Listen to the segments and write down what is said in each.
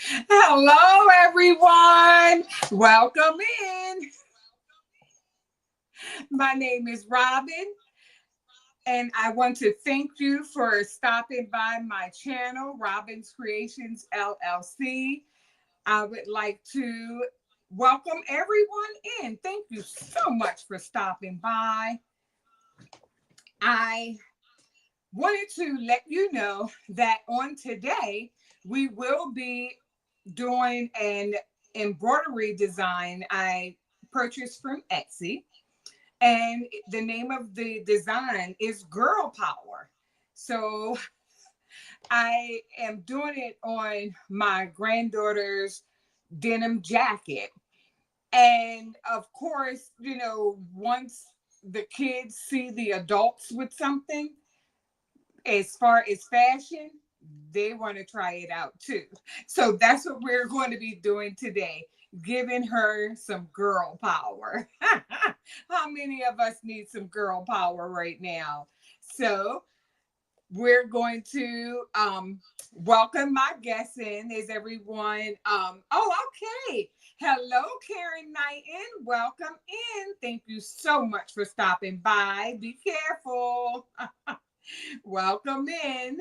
Hello, everyone. Welcome in. My name is Robin, and I want to thank you for stopping by my channel, Robin's Creations LLC. I would like to welcome everyone in. Thank you so much for stopping by. I wanted to let you know that on today, we will be doing an embroidery design I purchased from Etsy. And the name of the design is Girl Power. So I am doing it on my granddaughter's denim jacket. And of course, once the kids see the adults with something, as far as fashion, they want to try it out too. So that's what we're going to be doing today, giving her some girl power. How many of us need some girl power right now? So we're going to welcome my guests in. Is everyone? Okay. Hello, Karen Knighton. Welcome in. Thank you so much for stopping by. Be careful. Welcome in.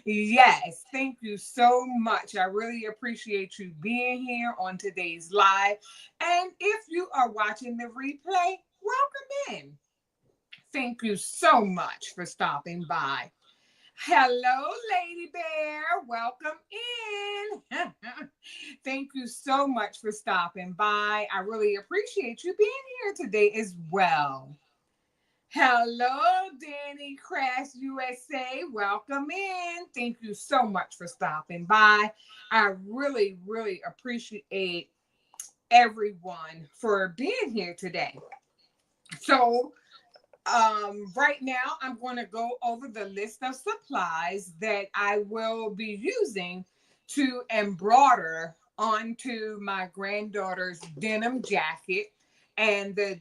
Yes, thank you so much. I really appreciate you being here on today's live. And if you are watching the replay, welcome in. Thank you so much for stopping by. Hello, Lady Bear. Welcome in. Thank you so much for stopping by. I really appreciate you being here today as well. Hello, Danny Crash USA. Welcome in. Thank you so much for stopping by. I really, really appreciate everyone for being here today. So, right now, I'm going to go over the list of supplies that I will be using to embroider onto my granddaughter's denim jacket, and the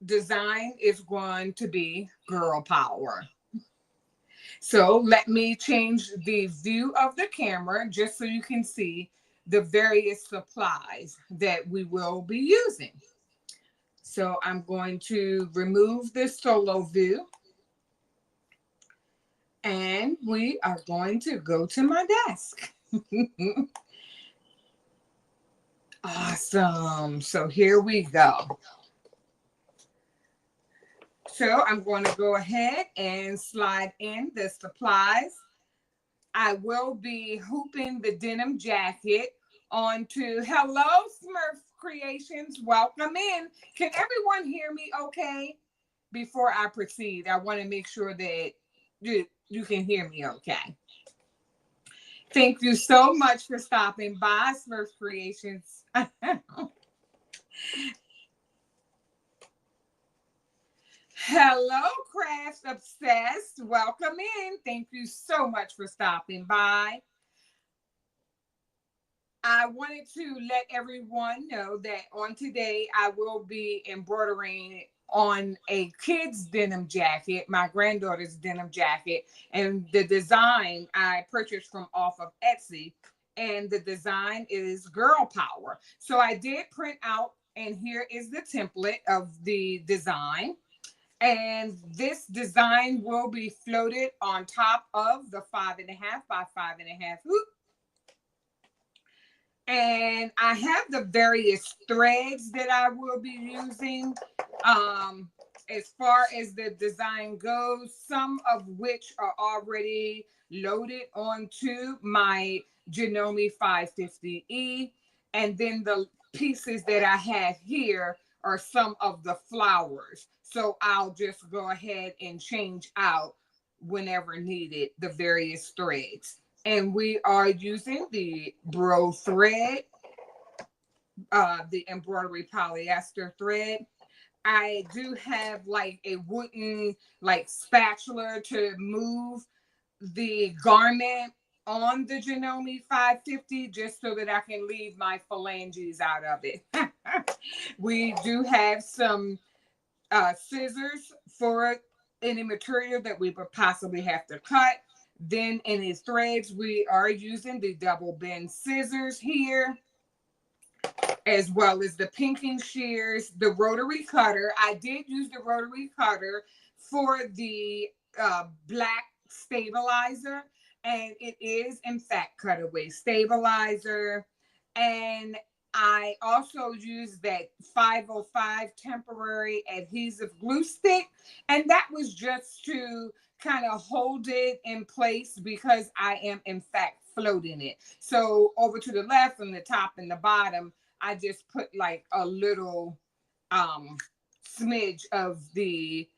design is going to be Girl Power. So let me change the view of the camera just so you can see the various supplies that we will be using. So I'm going to remove this solo view, and we are going to go to my desk. Awesome. So here we go. So I'm going to go ahead and slide in the supplies. I will be hooping the denim jacket onto, hello, Smurf Creations. Welcome in. Can everyone hear me okay? Before I proceed, I want to make sure that you can hear me okay. Thank you so much for stopping by, Smurf Creations. Hello, Crafts Obsessed. Welcome in. Thank you so much for stopping by. I wanted to let everyone know that on today, I will be embroidering on a kid's denim jacket, my granddaughter's denim jacket, and the design I purchased from off of Etsy, and the design is Girl Power. So I did print out, and here is the template of the design. And this design will be floated on top of the 5.5 by 5.5 hoop. And I have the various threads that I will be using. As far as the design goes, some of which are already loaded onto my Janome 550e. And then the pieces that I have here are some of the flowers. So I'll just go ahead and change out whenever needed the various threads. And we are using the Brothread, the Embroidery Polyester thread. I do have like a wooden spatula to move the garment on the Janome 550 just so that I can leave my phalanges out of it. We do have some scissors for any material that we would possibly have to cut. Then in the threads, we are using the double bend scissors here, as well as the pinking shears, the rotary cutter. I did use the rotary cutter for the black stabilizer, and it is in fact cutaway stabilizer. And I also used that 505 temporary adhesive glue stick, and that was just to kind of hold it in place because I am in fact floating it. So over to the left and the top and the bottom, I just put like a little smidge of the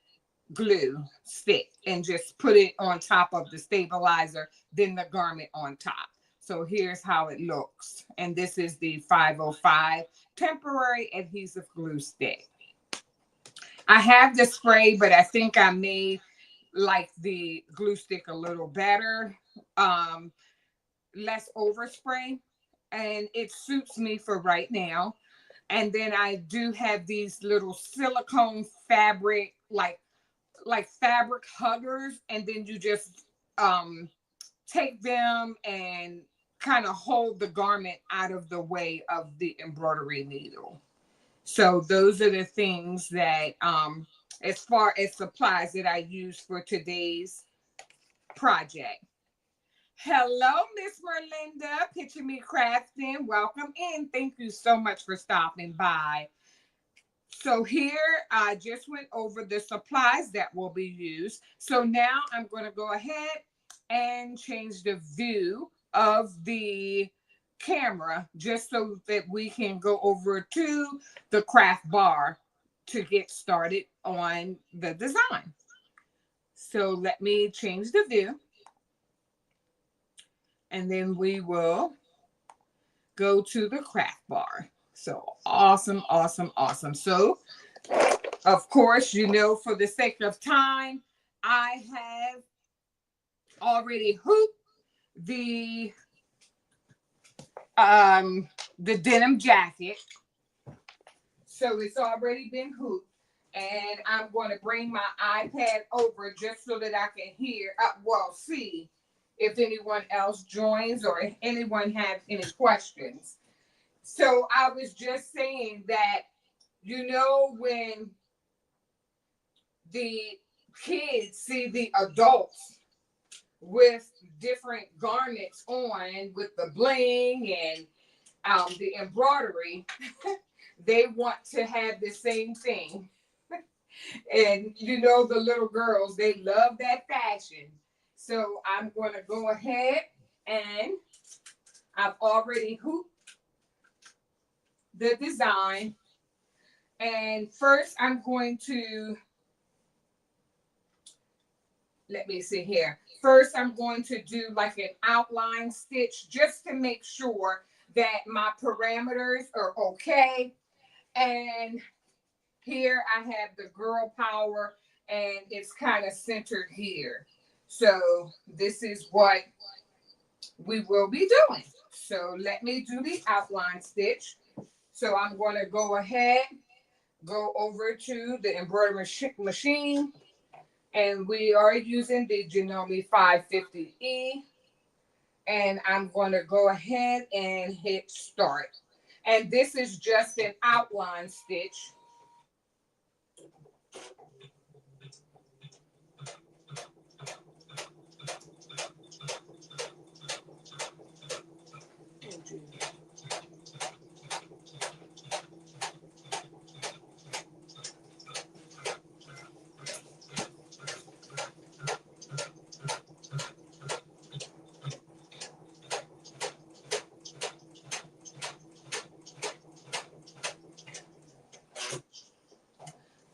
glue stick and just put it on top of the stabilizer, then the garment on top. So here's how it looks. And this is the 505 temporary adhesive glue stick. I have the spray, but I think I made like the glue stick a little better, less overspray, and it suits me for right now. And then I do have these little silicone fabric, like fabric huggers, and then you just take them and kind of hold the garment out of the way of the embroidery needle. So those are the things that as far as supplies that I use for today's project. Hello, Miss Merlinda, Picture Me Crafting. Welcome in. Thank you so much for stopping by. So here I just went over the supplies that will be used. So now I'm going to go ahead and change the view of the camera just so that we can go over to the craft bar to get started on the design. So let me change the view, and then we will go to the craft bar. So awesome, awesome, awesome. So of course, you know, for the sake of time, I have already hooped the denim jacket. So it's already been hooped. And I'm going to bring my iPad over just so that I can hear, see if anyone else joins or if anyone has any questions. So I was just saying that, you know, when the kids see the adults with different garments on with the bling and the embroidery, they want to have the same thing. And you know, the little girls, they love that fashion. So I'm going to go ahead and I've already hooped the design. And first I'm going to, let me see here. First, I'm going to do like an outline stitch just to make sure that my parameters are okay. And here I have the girl power, and it's kind of centered here. So this is what we will be doing. So let me do the outline stitch. So I'm going to go ahead, go over to the embroidery machine. And we are using the Janome 550e. And I'm going to go ahead and hit start. And this is just an outline stitch.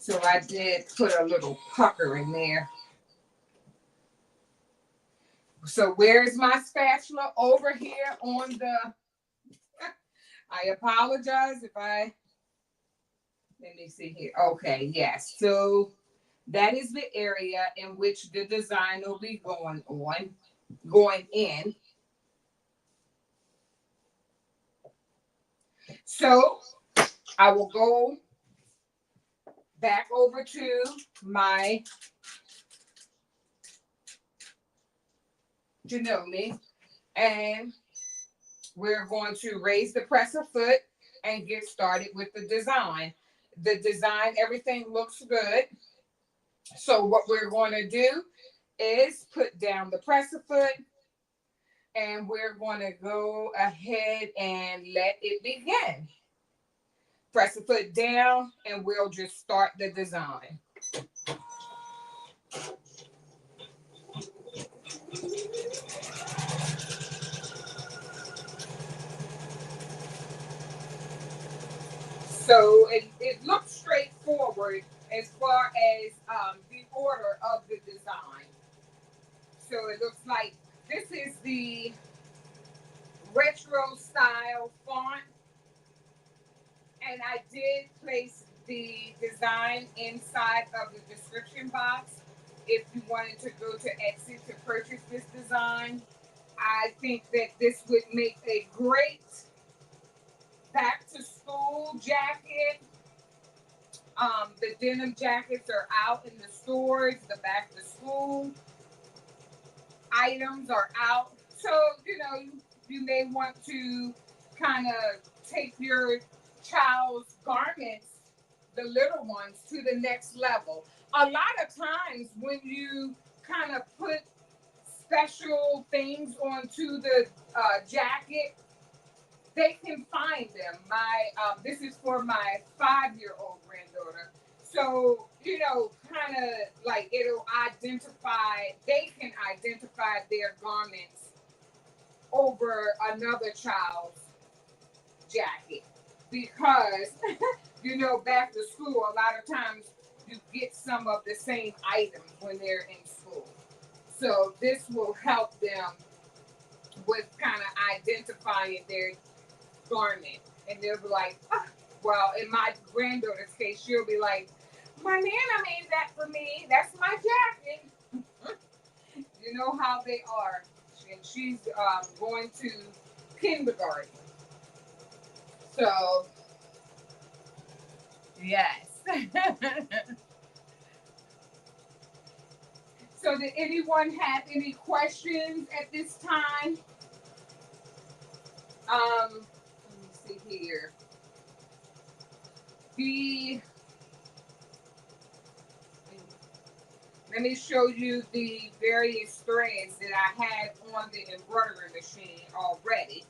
So I did put a little pucker in there. So where's my spatula? Over here on the, I apologize if I, let me see here. Okay, yes. So that is the area in which the design will be going in. So I will go back over to my Janome, and we're going to raise the presser foot and get started with the design. The design, everything looks good. So what we're going to do is put down the presser foot, and we're going to go ahead and let it begin. Press the foot down, and we'll just start the design. So it looks straightforward as far as the order of the design. So it looks like this is the retro style font, and I did place the design inside of the description box if you wanted to go to Etsy to purchase this design. I think that this would make a great back to school jacket. The denim jackets are out in the stores. The back to school items are out. So, you may want to kind of take your child's garments, the little ones, to the next level. A lot of times when you kind of put special things onto the jacket, they can find them. This is for my 5-year-old granddaughter. So, kind of like it'll identify, they can identify their garments over another child's jacket. Because, back to school, a lot of times you get some of the same items when they're in school. So this will help them with kind of identifying their garment. And they'll be like, oh. Well, in my granddaughter's case, she'll be like, my Nana made that for me. That's my jacket. You know how they are. And she's going to kindergarten. So, yes. So did anyone have any questions at this time? Let me see here. Let me show you the various threads that I had on the embroidery machine already,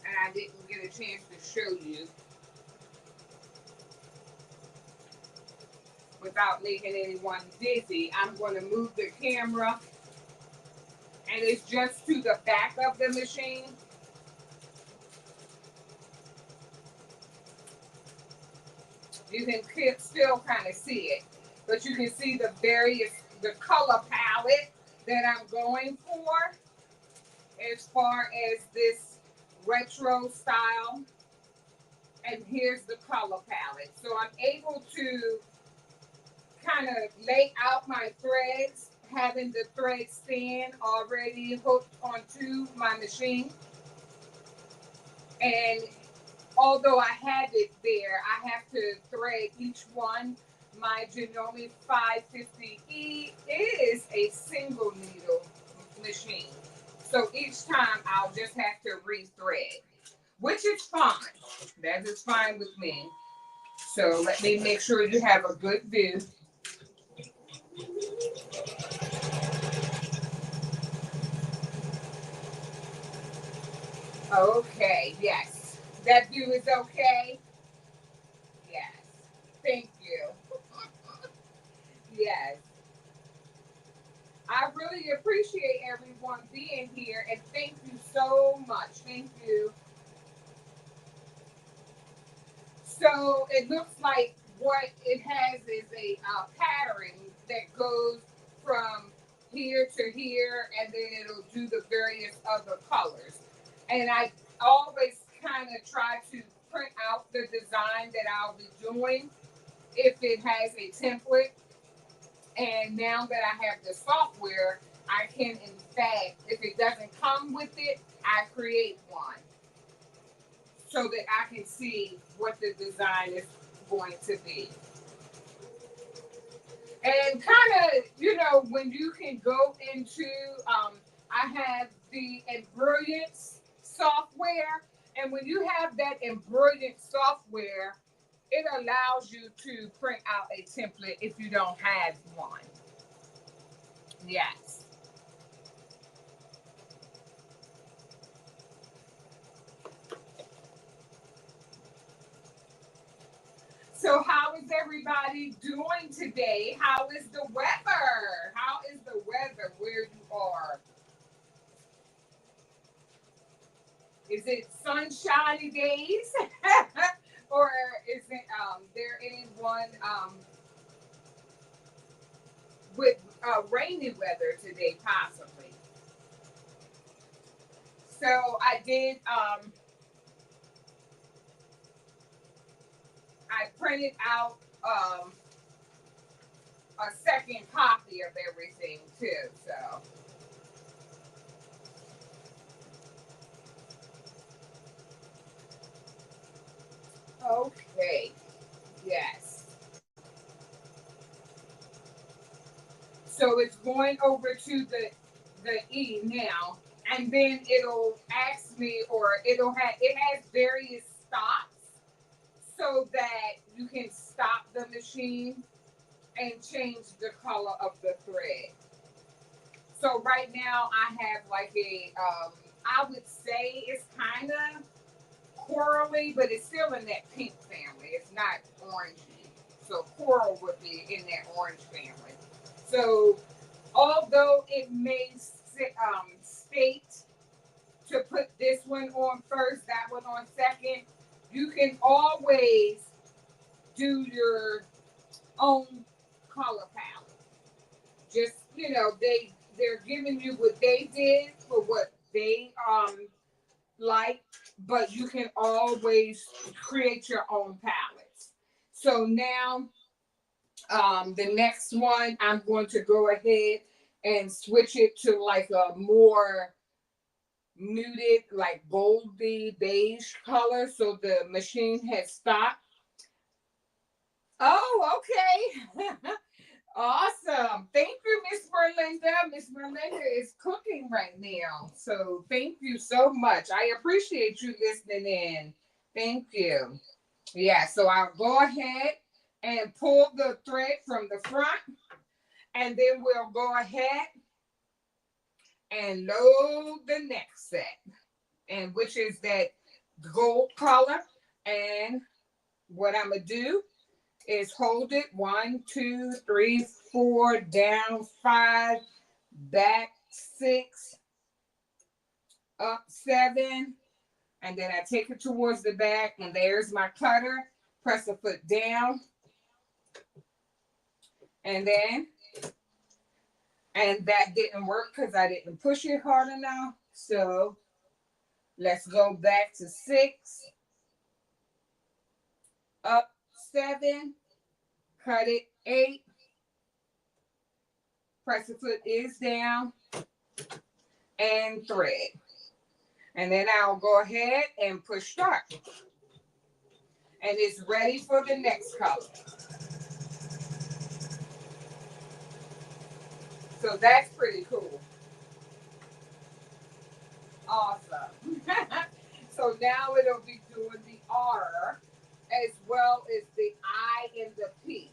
and I didn't get a chance to show you without making anyone dizzy. I'm going to move the camera, and it's just to the back of the machine. You can still kind of see it, but you can see the color palette that I'm going for as far as this retro style. And here's the color palette. So I'm able to kind of lay out my threads, having the thread stand already hooked onto my machine. And although I have it there, I have to thread each one. My Janome 550e is a single needle machine. So each time I'll just have to rethread, which is fine. That is fine with me. So let me make sure you have a good view. Okay, yes. That view is okay? Yes. Thank you. Yes. I really appreciate everyone being here, and thank you so much. Thank you. So it looks like what it has is a pattern that goes from here to here, and then it'll do the various other colors. And I always kind of try to print out the design that I'll be doing if it has a template. And now that I have the software, I can, in fact, if it doesn't come with it, I create one so that I can see what the design is going to be. And kind of, when you can go into, I have the embroidery software. And when you have that embroidery software, it allows you to print out a template if you don't have one. Yes. So how is everybody doing today? How is the weather? How is the weather where you are? Is it sunshiny days? Or is it there anyone with rainy weather today possibly? So I printed out a second copy of everything too. So okay, yes. So it's going over to the E now, and then it'll ask me, or it has various stops so that you can stop the machine and change the color of the thread. So right now I have like I would say it's kind of corally, but it's still in that pink family. It's not orangey. So coral would be in that orange family. So although it may state to put this one on first, that one on second, you can always do your own color palette. Just they're giving you what they did for what they like, but you can always create your own palettes. So now the next one, I'm going to go ahead and switch it to like a more muted, like goldy beige color. So the machine has stopped. Oh, okay. Awesome. Thank you, Miss Merlinda. Miss Merlinda is cooking right now. So thank you so much. I appreciate you listening in. Thank you. Yeah, so I'll go ahead and pull the thread from the front, and then we'll go ahead and load the next set, and which is that gold color. And what I'm gonna do is hold it 1, 2, 3, 4, down 5, back 6, up 7, and then I take it towards the back, and there's my cutter. Press a foot down, and that didn't work because I didn't push it hard enough. So let's go back to 6, up 7, cut it 8, press the foot is down, and thread. And then I'll go ahead and push start. And it's ready for the next color. So that's pretty cool. Awesome. So now it'll be doing the R as well as the I and the P.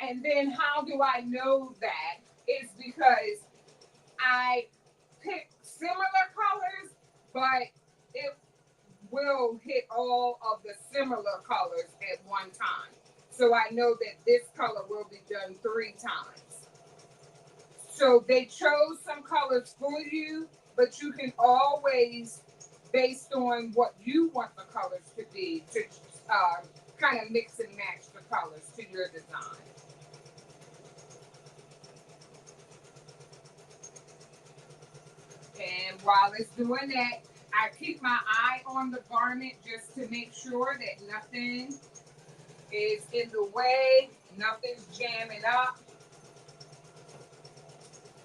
And then how do I know that? It's because I pick similar colors, but it will hit all of the similar colors at one time. So I know that this color will be done 3 times. So they chose some colors for you, but you can always, based on what you want the colors to be, to kind of mix and match the colors to your design. And while it's doing that, I keep my eye on the garment just to make sure that nothing is in the way, nothing's jamming up.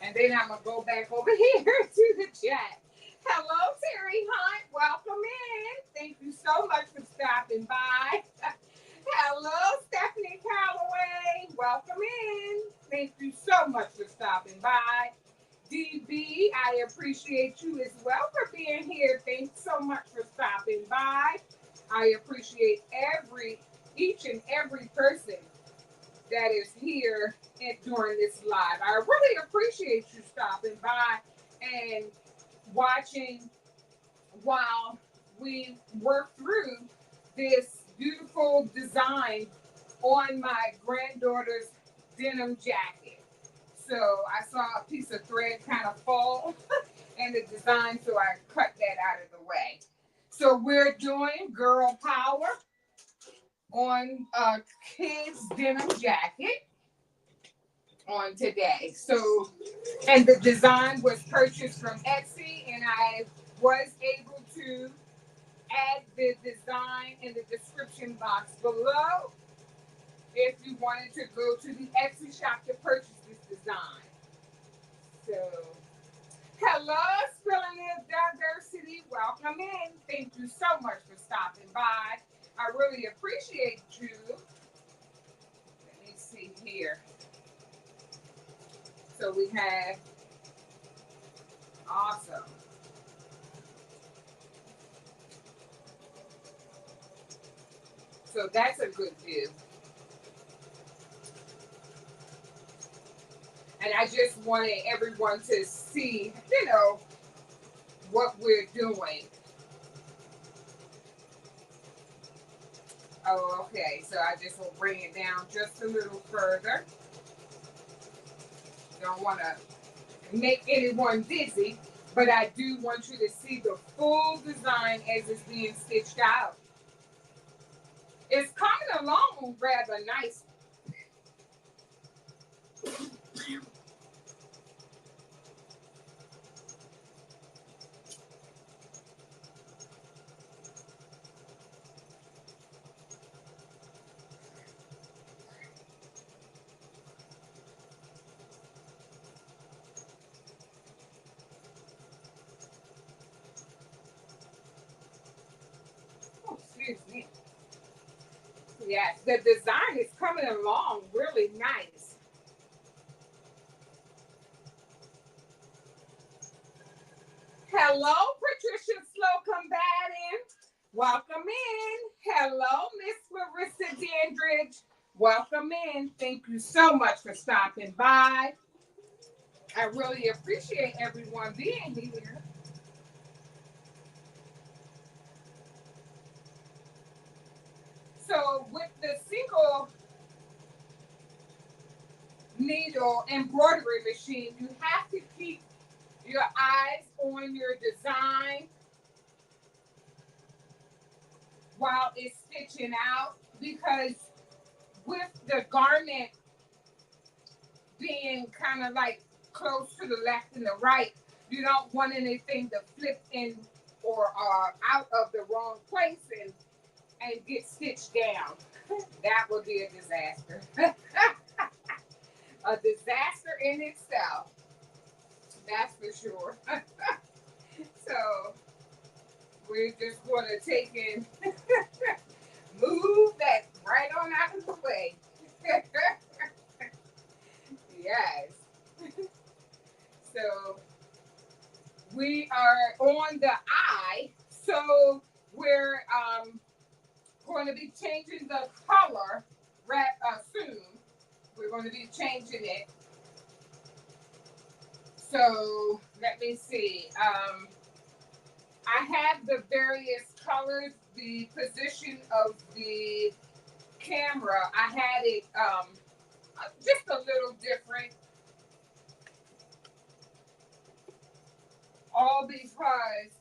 And then I'm going to go back over here to the chat. Hello, Terry Hunt. Welcome in. Thank you so much for stopping by. Hello, Stephanie Calloway. Welcome in. Thank you so much for stopping by. DB, I appreciate you as well for being here. Thanks so much for stopping by. I appreciate each and every person that is here during this live. I really appreciate you stopping by and watching while we work through this beautiful design on my granddaughter's denim jacket. So I saw a piece of thread kind of fall in the design, so I cut that out of the way. So we're doing girl power on a kid's denim jacket on today. So, and the design was purchased from Etsy, and I was able to add the design in the description box below if you wanted to go to the Etsy shop to purchase this design. So, hello, Spilling Diversity. Welcome in. Thank you so much for stopping by. I really appreciate you. Let me see here. So we have, awesome. So that's a good view. And I just wanted everyone to see, what we're doing. Oh, okay. So I just will bring it down just a little further. Don't want to make anyone dizzy, but I do want you to see the full design as it's being stitched out. It's coming along rather nice. Oh, excuse me. Yes, the design is coming along really nice. Hello, Patricia Slow Combatant. Welcome in. Hello, Miss Marissa Dandridge. Welcome in. Thank you so much for stopping by. I really appreciate everyone being here. So with the single needle embroidery machine, you have to keep your eyes on your design while it's stitching out, because with the garment being kind of like close to the left and the right, you don't want anything to flip in or out of the wrong place and get stitched down. That would be a disaster. A disaster in itself. That's for sure. So we're just going to take and move that right on out of the way. Yes. So we are on the eye. So we're going to be changing the color soon. We're going to be changing it. So let me see. I have the various colors, the position of the camera. I had it just a little different. All because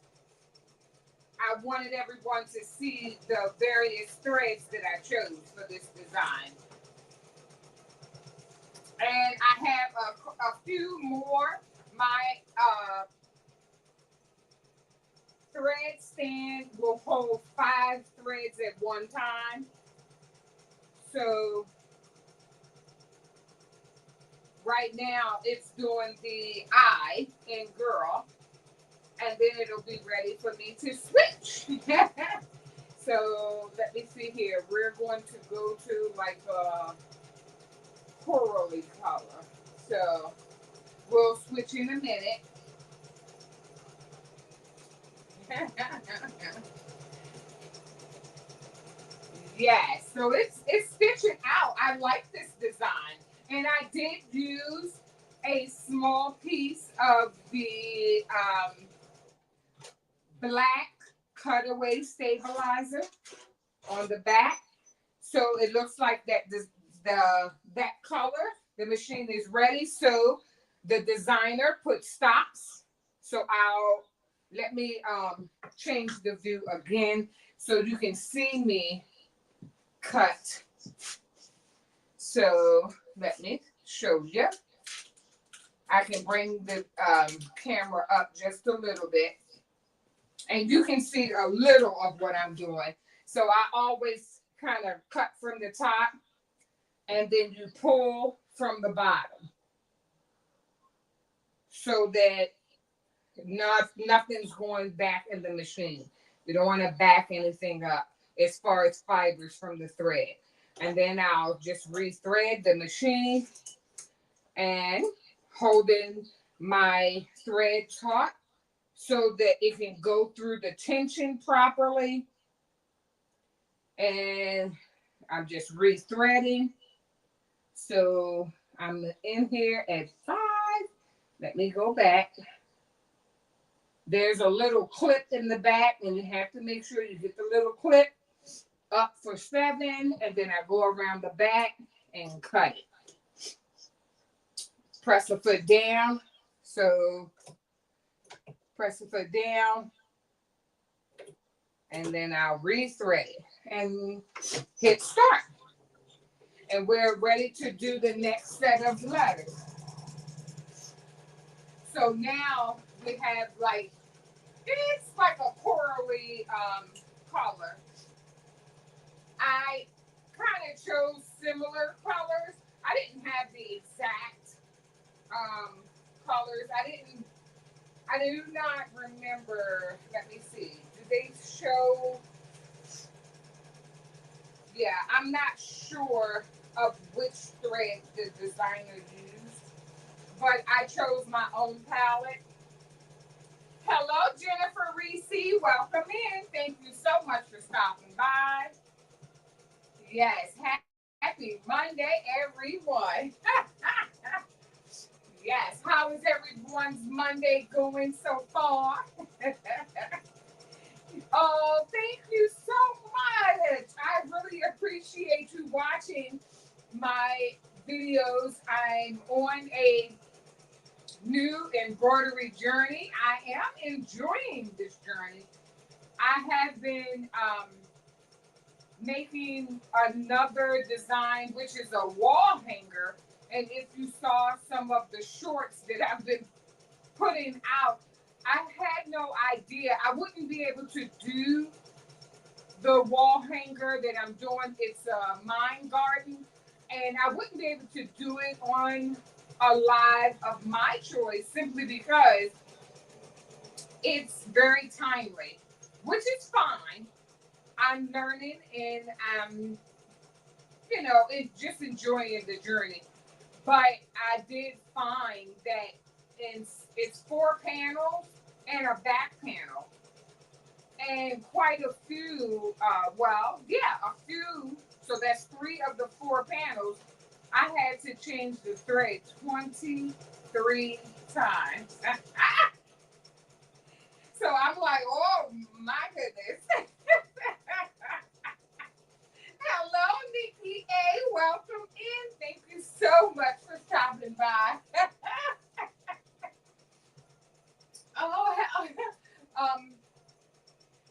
I wanted everyone to see the various threads that I chose for this design. And I have a few more. My thread stand will hold 5 threads at one time. So right now it's doing the eye and girl, and then it'll be ready for me to switch. So let me see here. We're going to go to like a corally color. So We'll switch in a minute. Yes, so it's stitching out. I like this design, and I did use a small piece of the black cutaway stabilizer on the back, so it looks like that that color. The machine is ready, so the designer put stops. So let me change the view again so you can see me cut. So let me show you. I can bring the camera up just a little bit, and you can see a little of what I'm doing. So I always kind of cut from the top, and then you pull from the bottom so that nothing's going back in the machine. You don't want to back anything up as far as fibers from the thread. And then I'll just rethread the machine and holding my thread taut so that it can go through the tension properly. And I'm just rethreading. So I'm in here at 5. Let me go back. There's a little clip in the back, and you have to make sure you get the little clip up for 7, and then I go around the back and cut it. Press the foot down. So press the foot down, and then I'll rethread it and hit start. And we're ready to do the next set of letters. So now we have it's like a corally color. I kind of chose similar colors. I didn't have the exact colors. I do not remember. Let me see. Do they show? Yeah, I'm not sure of which thread the designer used, but I chose my own palette. Hello, Jennifer Reese. Welcome in. Thank you so much for stopping by. Yes, happy Monday, everyone. Yes, how is everyone's Monday going so far? Oh, thank you so much. I really appreciate you watching my videos. I'm on a new embroidery journey. I am enjoying this journey. I have been making another design, which is a wall hanger. And if you saw some of the shorts that I've been putting out, I had no idea I wouldn't be able to do the wall hanger that I'm doing. It's a Mind Garden, and I wouldn't be able to do it on a live of my choice simply because it's very timely, which is fine. I'm learning, and I'm, it's just enjoying the journey. But I did find that it's 4 panels and a back panel, and quite a few. A few. So that's 3 of the 4 panels. I had to change the thread 23 times. So I'm like, oh my goodness. Hello, Nikki A. Welcome in. Thank you so much for stopping by.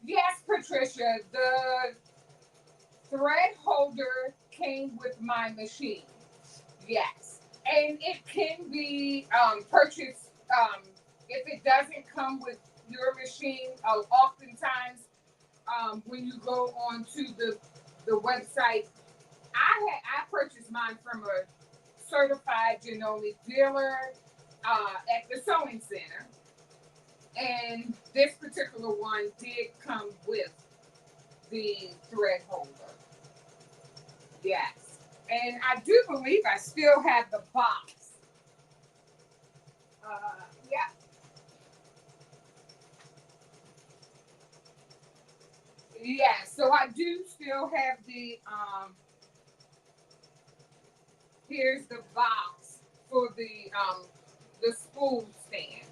Yes, Patricia, the thread holder came with my machine. Yes, and it can be purchased. If it doesn't come with your machine, oftentimes when you go onto the website, I purchased mine from a certified Janome dealer at the sewing center, and this particular one did come with the thread holder. Yes, and I do believe I still have the box. Yeah, so I do still have here's the box for the spool stand.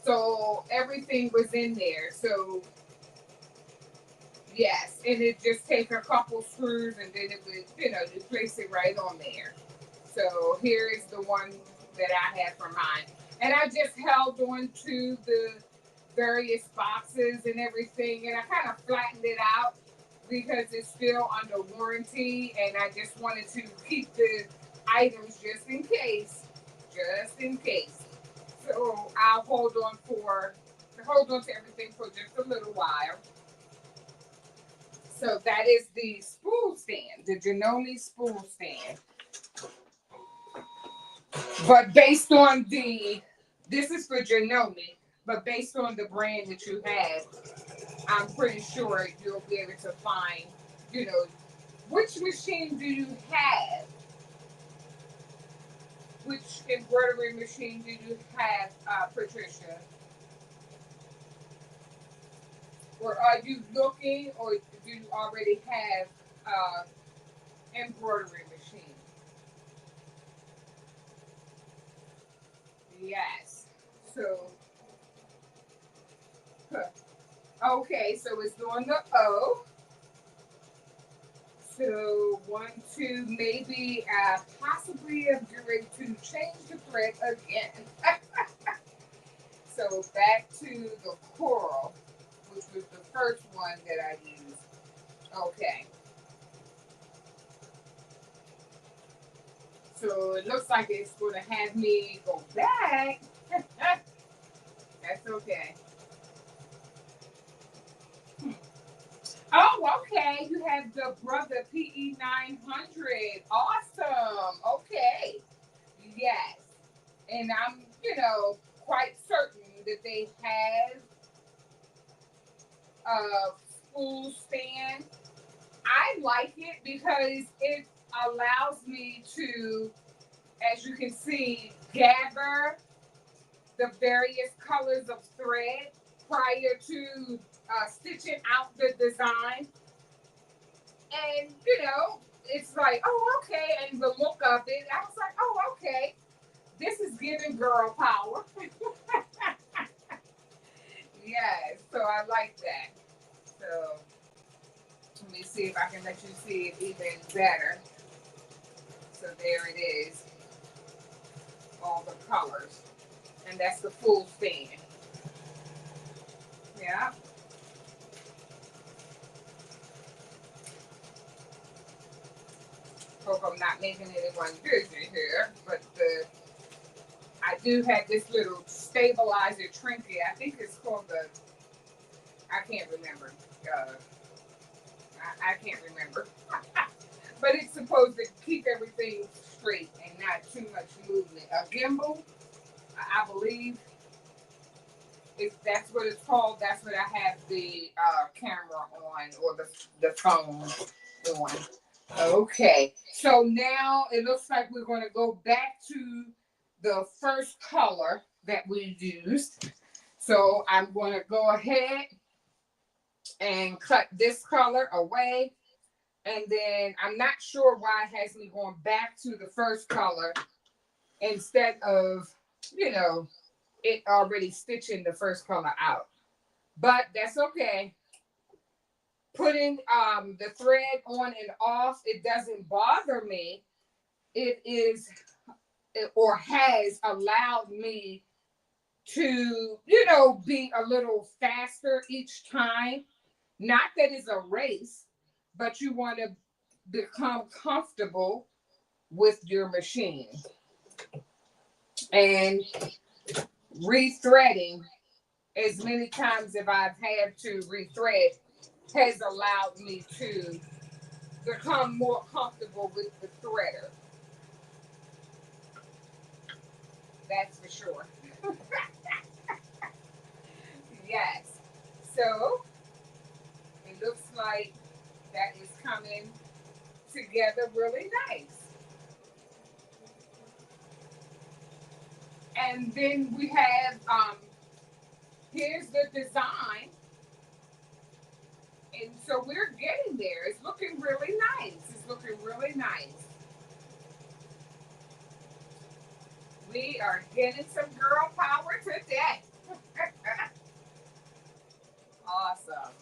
So everything was in there. So yes, and it just take a couple screws and then it would, you place it right on there. So here is the one that I had for mine. And I just held on to the various boxes and everything, and I kind of flattened it out because it's still under warranty, and I just wanted to keep the items just in case. Just in case. So I'll hold on to everything for just a little while. So that is the spool stand, the Janome spool stand. But based on this is for Janome, but based on the brand that you have, I'm pretty sure you'll be able to find, which machine do you have? Which embroidery machine do you have, Patricia? Or are you looking, or do you already have embroidery machine? Yes. So, okay, so it's doing the O. So 1, 2, maybe possibly I'm getting ready to change the thread again. So back to the coral, which was the first one that I used. Okay. So it looks like it's going to have me go back. That's okay. Oh, okay. You have the Brother PE 900. Awesome. Okay. Yes. And I'm, quite certain that they have a spool stand. I like it because it allows me to, as you can see, gather the various colors of thread prior to stitching out the design. And, it's like, oh, okay. And the look of it, I was like, oh, okay. This is giving girl power. Yes, so I like that. So let me see if I can let you see it even better. So there it is, all the colors. And that's the full stand. Yeah. Hope I'm not making anyone dizzy here, but I do have this little stabilizer trinket. I think it's called I can't remember. Uh, I can't remember. But it's supposed to keep everything straight and not too much movement. A gimbal, I believe, if that's what it's called, that's what I have the camera on, or the phone on. Okay, so now it looks like we're going to go back to the first color that we used. So I'm going to go ahead and cut this color away. And then I'm not sure why it has me going back to the first color instead of, it already stitching the first color out. But that's okay. Putting the thread on and off, it doesn't bother me. It is, or has allowed me to, be a little faster each time. Not that it's a race, but you want to become comfortable with your machine. And rethreading as many times as I've had to rethread has allowed me to become more comfortable with the threader. That's for sure. Yes. So it looks like that is coming together really nice. And then we have here's the design And so we're getting there. It's looking really nice. It's looking really nice. We are getting some girl power today. Awesome.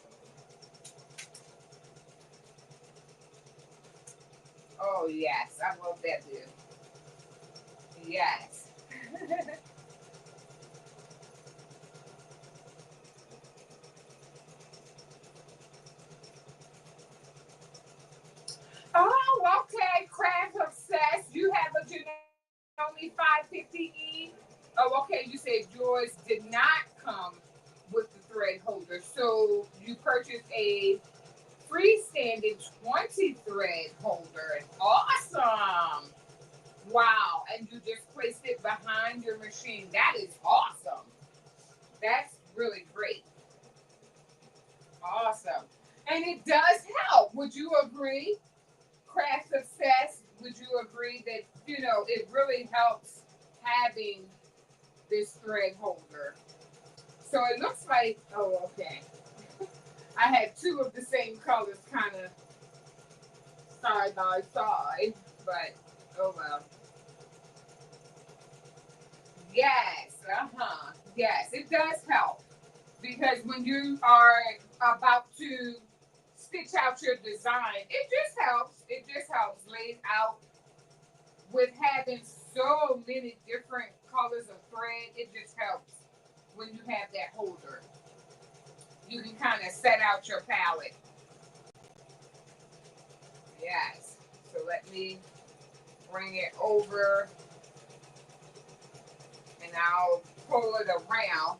Oh, yes. I love that view. Yes. Oh, okay. Craft obsessed. You have a Janome 550e. Oh, okay. You said yours did not come with the thread holder. So you purchased a freestanding 20 thread holder. Awesome. Wow. And you just placed it behind your machine. That is awesome. That's really great. Awesome. And it does help. Would you agree? Craft obsessed, would you agree that, it really helps having this thread holder? So it looks like, oh, okay. I had two of the same colors kind of side by side, but oh well. Yes, yes, it does help because when you are about to stitch out your design, it just helps. It just helps lay it out with having so many different colors of thread. It just helps when you have that holder. You can kind of set out your palette. Yes. So let me bring it over and I'll pull it around.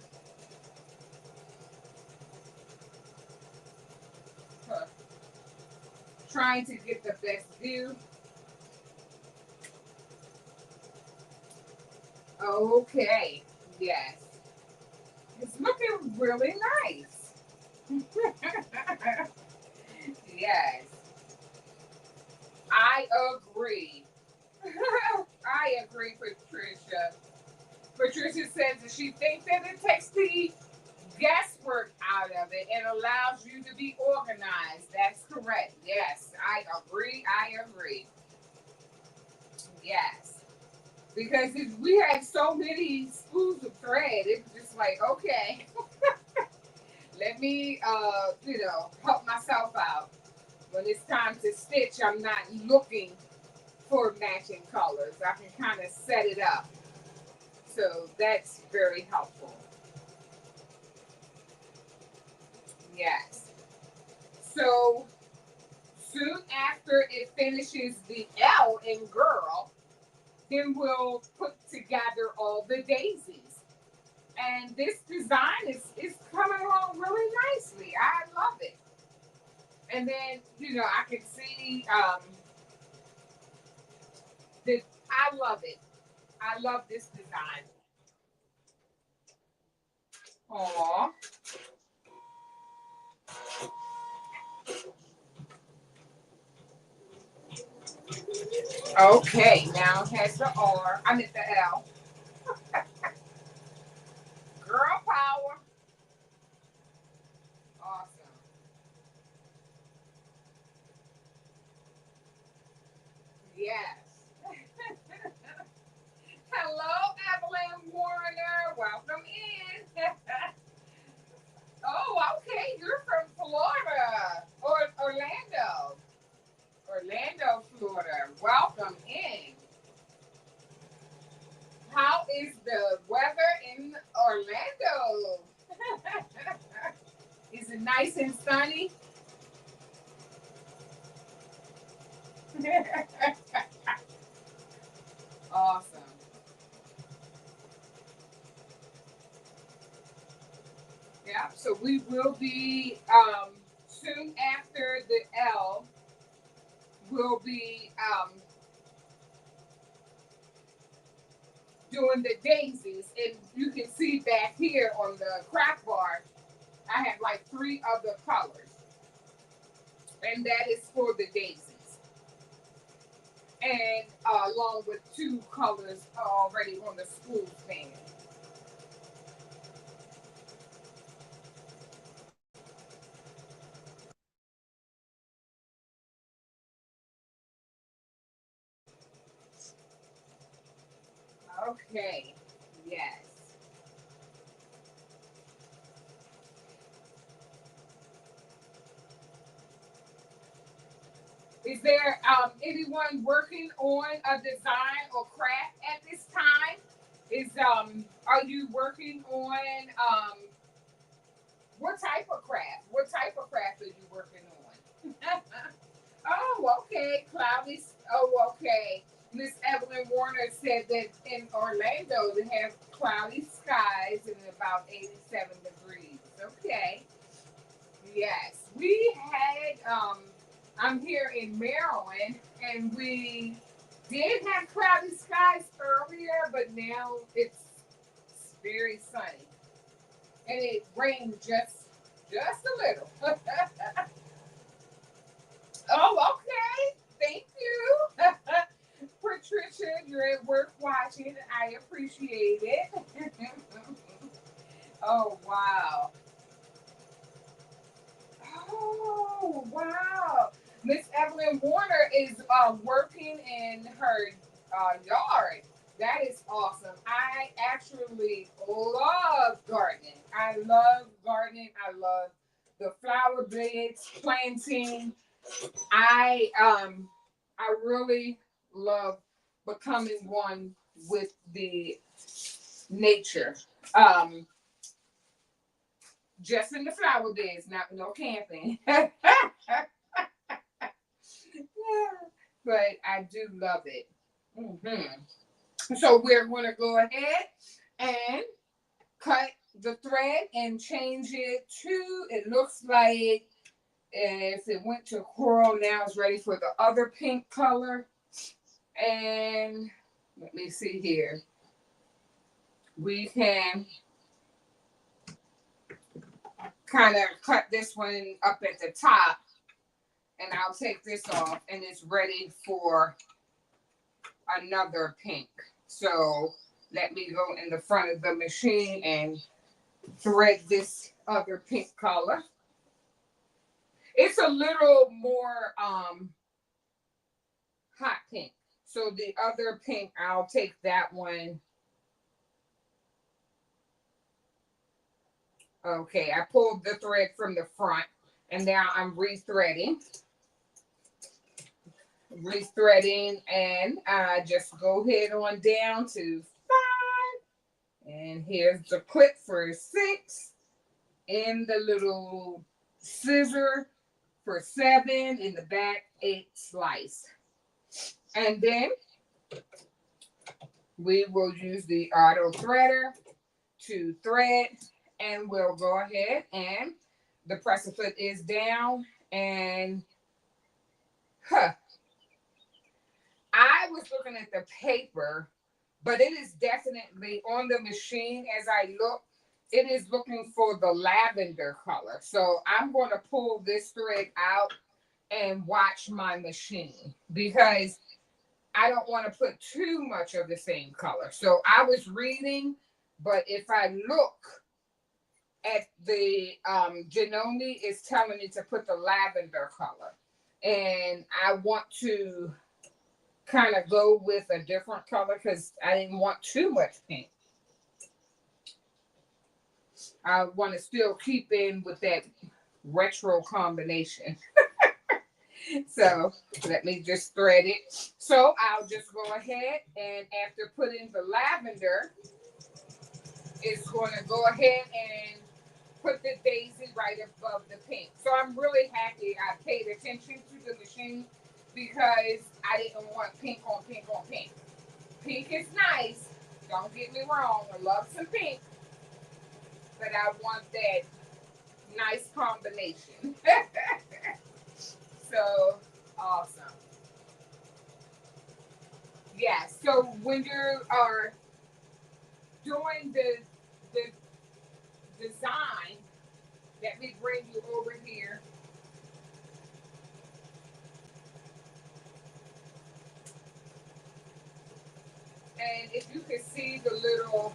Huh. Trying to get the best view. Okay. Yes. It's looking really nice. Yes. I agree. I agree, Patricia. Patricia says that she thinks that it takes the guesswork out of it and allows you to be organized. That's correct. Yes, I agree. I agree. Yes. Because if we had so many spools of thread, it's just like, okay, let me, help myself out. When it's time to stitch, I'm not looking for matching colors. I can kind of set it up. So that's very helpful. Yes. So soon after it finishes the L in girl, then we'll put together all the daisies. And this design is coming along really nicely. I love it. And then, I can see that I love it. I love this design. Aw. Okay, now it has the R. I meant the L. Girl power. Awesome. Yes. Hello, Evelyn Warner. Welcome in. Oh, okay. You're from Florida or Orlando. Orlando, Florida. Welcome in. How is the weather in Orlando? Is it nice and sunny? Awesome. Yeah, so we will be soon after the L, we'll be doing the daisies. And you can see back here on the craft bar, I have like three other colors. And that is for the daisies. And along with two colors already on the spool stand. Okay. Yes. Is there anyone working on a design or craft at this time? Is are you working on what type of craft? What type of craft are you working on? Oh, okay. Cloudy. Oh, okay. Miss Evelyn Warner said that in Orlando they have cloudy skies and about 87 degrees. Okay. Yes. We had I'm here in Maryland and we did have cloudy skies earlier, but now it's very sunny. And it rained just a little. Oh, okay. Thank you. Patricia, you're at work watching. I appreciate it. Oh, wow. Oh, wow. Miss Evelyn Warner is working in her yard. That is awesome. I actually love gardening. I love gardening. I love the flower beds, planting. I really love becoming one with the nature. Um, just in the flower beds, not no camping. Yeah, but I do love it. So we're going to go ahead and cut the thread and change it to, it looks like if it went to coral, now it's ready for the other pink color. And let me see here. We can kind of cut this one up at the top and I'll take this off and it's ready for another pink. So let me go in the front of the machine and thread this other pink color. It's a little more hot pink. So the other pink, I'll take that one. Okay, I pulled the thread from the front and now I'm rethreading. And just go ahead on down to 5. And here's the clip for 6. In the little scissor for 7. In the back, 8 slice. And then we will use the auto threader to thread. And we'll go ahead and the presser foot is down. And I was looking at the paper, but it is definitely on the machine as I look. It is looking for the lavender color. So I'm going to pull this thread out and watch my machine because I don't want to put too much of the same color. So I was reading, but if I look at the Janome, it's telling me to put the lavender color. And I want to kind of go with a different color because I didn't want too much pink. I want to still keep in with that retro combination. So let me just thread it. So I'll just go ahead and after putting the lavender, it's going to go ahead and put the daisy right above the pink. So I'm really happy I paid attention to the machine because I didn't want pink on pink on pink. Pink is nice. Don't get me wrong. I love some pink. But I want that nice combination. So awesome. Yeah. So when you are doing the design, let me bring you over here. And if you can see the little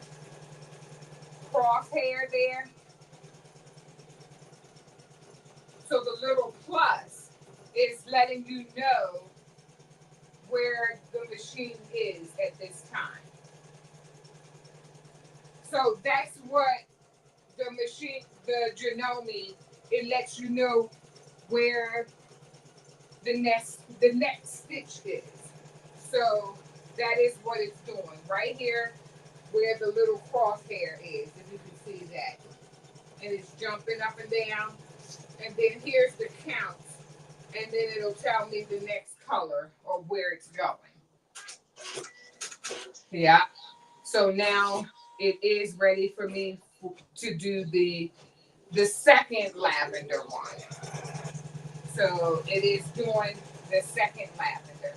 crosshair there. So the little plus is letting you know where the machine is at this time. So that's what the machine, the Janome, it lets you know where the next stitch is. So that is what it's doing right here where the little crosshair is, if you can see that. And it's jumping up and down. And then here's the counts. And then it'll tell me the next color or where it's going. Yeah. So now it is ready for me to do the second lavender one. So it is doing the second lavender.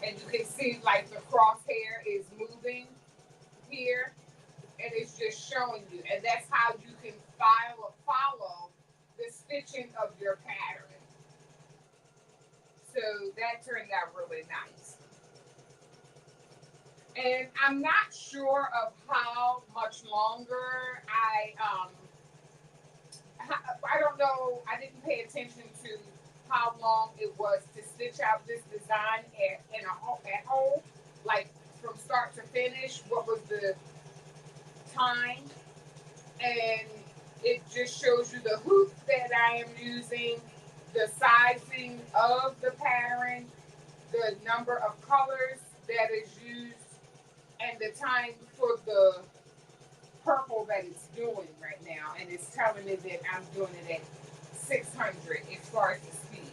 And you can see like the crosshair is moving here, and it's just showing you. And that's how you can follow the stitching of your pattern. So that turned out really nice. And I'm not sure of how much longer I don't know. I didn't pay attention to how long it was to stitch out this design at home, like from start to finish. What was the time? And it just shows you the hoop that I am using, the sizing of the pattern, the number of colors that is used, and the time for the purple that it's doing right now. And it's telling me that I'm doing it at 600 as far as the speed.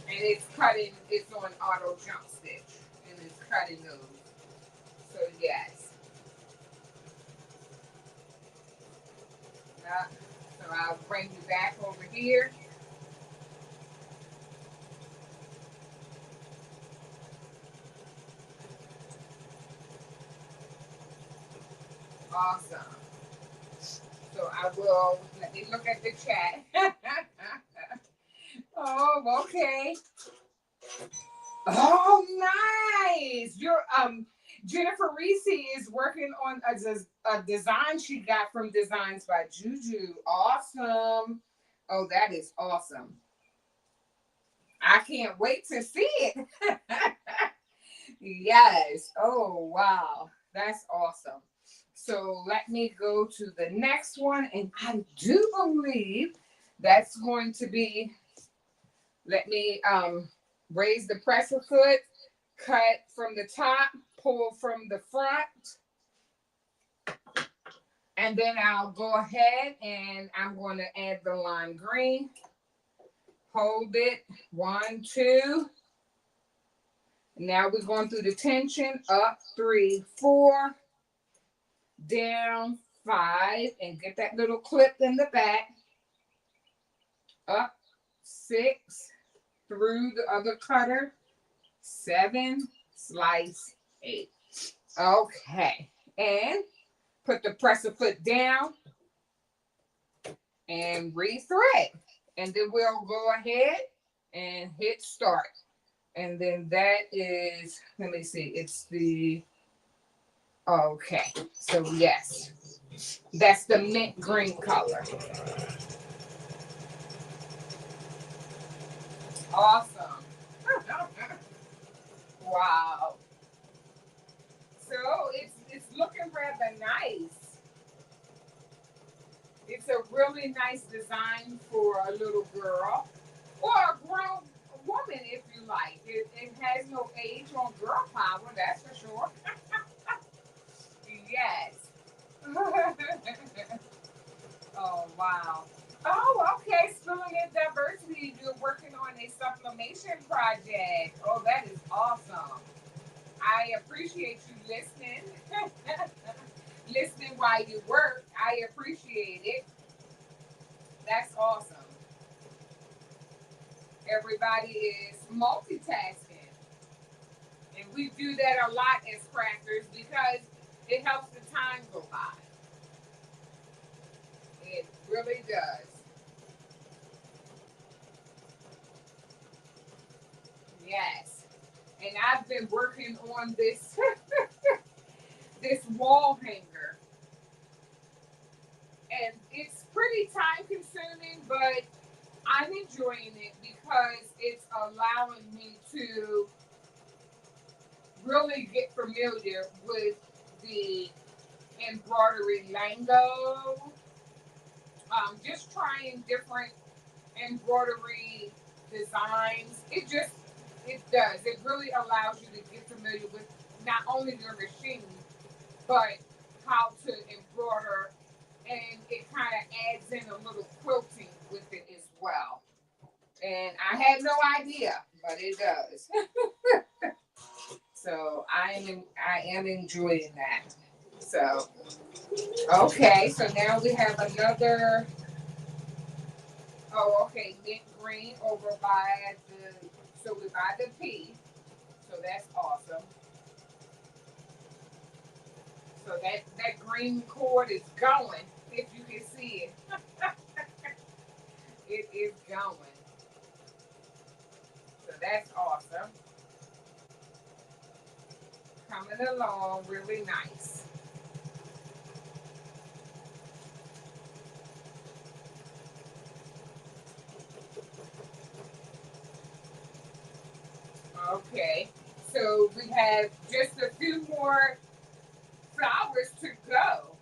And it's cutting, it's on auto jump stitch, and it's cutting those. So yes. So I'll bring you back over here. Awesome. So I will, let me look at the chat. Oh, okay. Oh, nice. Your Jennifer Reese is working on a design she got from Designs by Juju. Awesome. Oh, that is awesome. I can't wait to see it. Yes. Oh, wow. That's awesome. So let me go to the next one. And I do believe that's going to be, let me raise the presser foot, cut from the top, pull from the front. And then I'll go ahead and I'm going to add the lime green. Hold it. 1, 2. Now we're going through the tension. Up 3, 4. Down 5. And get that little clip in the back. Up 6. Through the other cutter. 7. Slice 8. Okay. And put the presser foot down. And rethread. And then we'll go ahead and hit start. And then that is, let me see, it's the, okay. So yes, that's the mint green color. Awesome. Wow. So it's looking rather nice. It's a really nice design for a little girl or a grown woman if you like. It has no age on girl power, that's for sure. Yes. Oh, wow. Oh, okay. Spilling in diversity. You're working on a sublimation project. Oh, that is awesome. I appreciate you listening. Listening while you work. I appreciate it. That's awesome. Everybody is multitasking. And we do that a lot as crafters because it helps the time go by. It really does. Yes. And I've been working on this this wall hanger. And it's pretty time consuming, but I'm enjoying it because it's allowing me to really get familiar with the embroidery lingo. Just trying different embroidery designs. It does. It really allows you to get familiar with not only your machine, but how to embroider, and it kind of adds in a little quilting with it as well. And I had no idea, but it does. So I am enjoying that. So okay, so now we have another. Oh, okay, mint green over by the. So we buy the P. So that's awesome. So that green cord is going. If you can see it, it is going. So that's awesome. Coming along really nice. Okay, so we have just a few more flowers to go,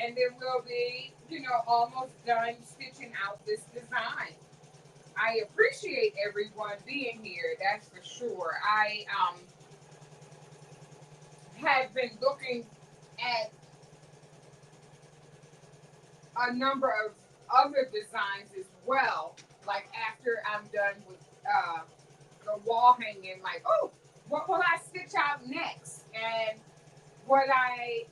and then we'll be, almost done stitching out this design. I appreciate everyone being here, that's for sure. I have been looking at a number of other designs as well, like after I'm done with the wall hanging, like, oh, what will I stitch out next? And what I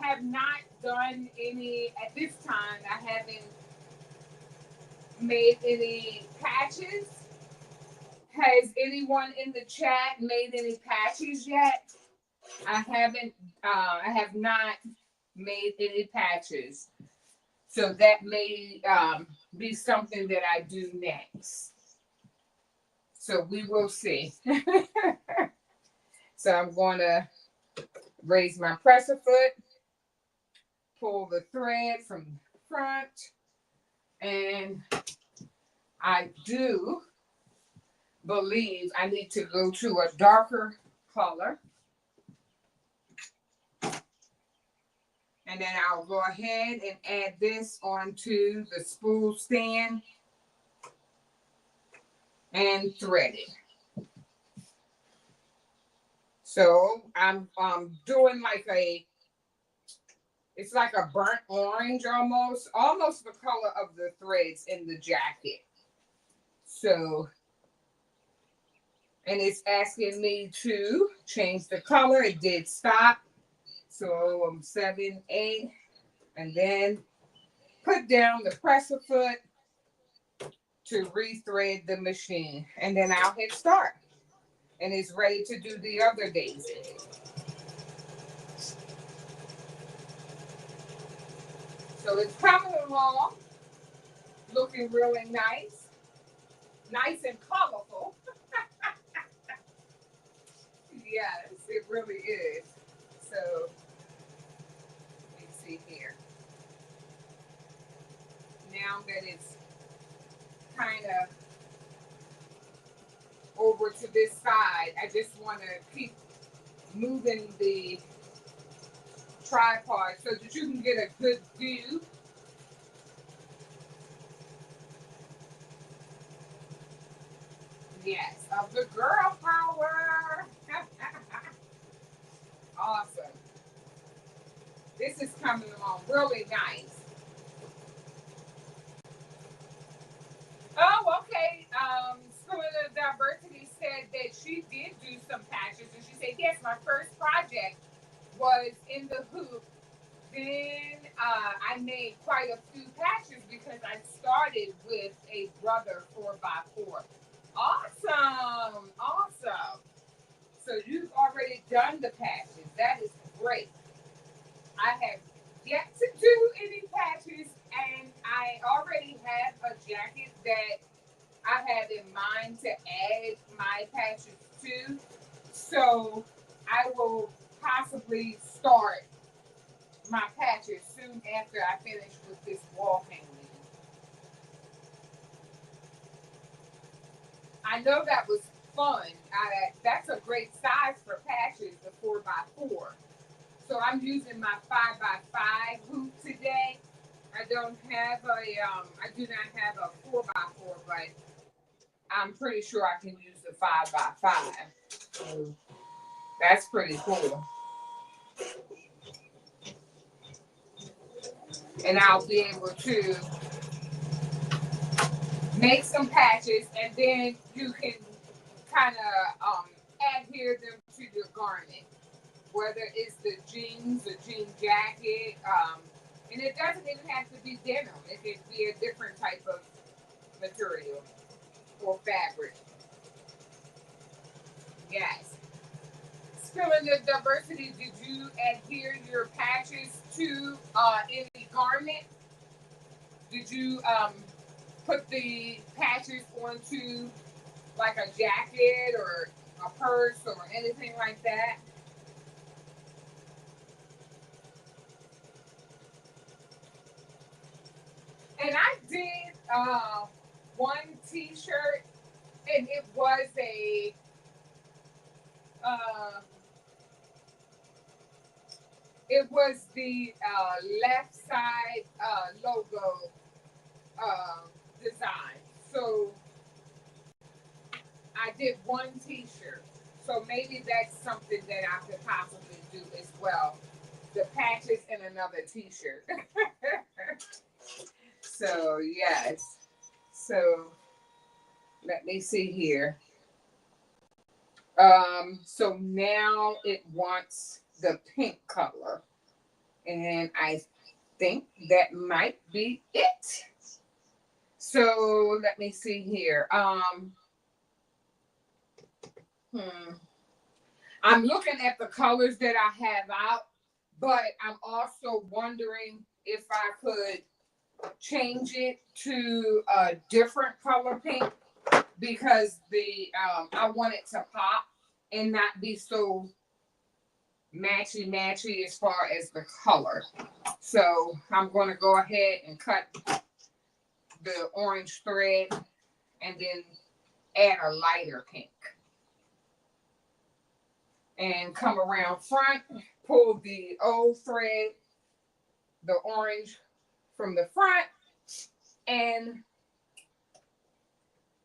have not done any at this time. I haven't made any patches. Has anyone in the chat made any patches yet? I haven't. I have not made any patches, so that may be something that I do next. So we will see. So I'm going to raise my presser foot, pull the thread from the front, and I do believe I need to go to a darker color. And then I'll go ahead and add this onto the spool stand and thread it. So I'm doing like it's like a burnt orange almost the color of the threads in the jacket. So, and it's asking me to change the color. It did stop. So I'm 7, 8, and then put down the presser foot to rethread the machine. And then I'll hit start. And it's ready to do the other daisy. So it's coming along, looking really nice. Nice and colorful. Yes, it really is. So let's see here. Now that it's kind of over to this side, I just want to keep moving the tripod so that you can get a good view. Yes, of the girl power. Awesome. This is coming along really nice. Oh, okay. School of Diversity said that she did do some patches, and she said, yes, my first project was in the hoop. Then I made quite a few patches because I started with a brother 4x4. Awesome. Awesome. So you've already done the patches. That is great. I have yet to do any patches, and I already have a jacket that I have in mind to add my patches to. So I will possibly start my patches soon after I finish with this wall hanging. I know that was fun. That's a great size for patches, the 4x4. So I'm using my 5x5 hoop today. I don't have I do not have a 4x4, but I'm pretty sure I can use the 5x5. So that's pretty cool. And I'll be able to make some patches, and then you can kind of adhere them to your garment, whether it's the jeans, the jean jacket, and it doesn't even have to be denim. It can be a different type of material or fabric. Yes. Still in the diversity, did you adhere your patches to any garment? Did you put the patches onto like a jacket or a purse or anything like that? And I did one t-shirt, and it was a uh, it was the left side logo uh, design. So I did one t-shirt. So maybe that's something that I could possibly do as well. The patches in another t-shirt. So yes. So let me see here. So now it wants the pink color. And I think that might be it. So let me see here. I'm looking at the colors that I have out, but I'm also wondering if I could change it to a different color pink, because I want it to pop and not be so matchy as far as the color. So I'm going to go ahead and cut the orange thread and then add a lighter pink. And come around front, pull the old thread, the orange from the front, and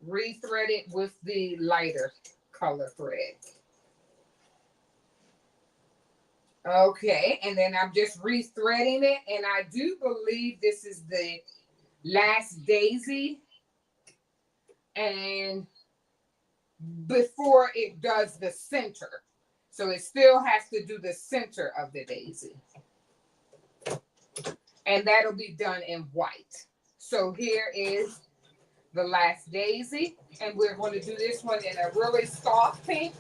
rethread it with the lighter color thread. Okay, and then I'm just rethreading it, and I do believe this is the last daisy, and before it does the center. So it still has to do the center of the daisy. And that'll be done in white. So here is the last daisy, and we're going to do this one in a really soft pink.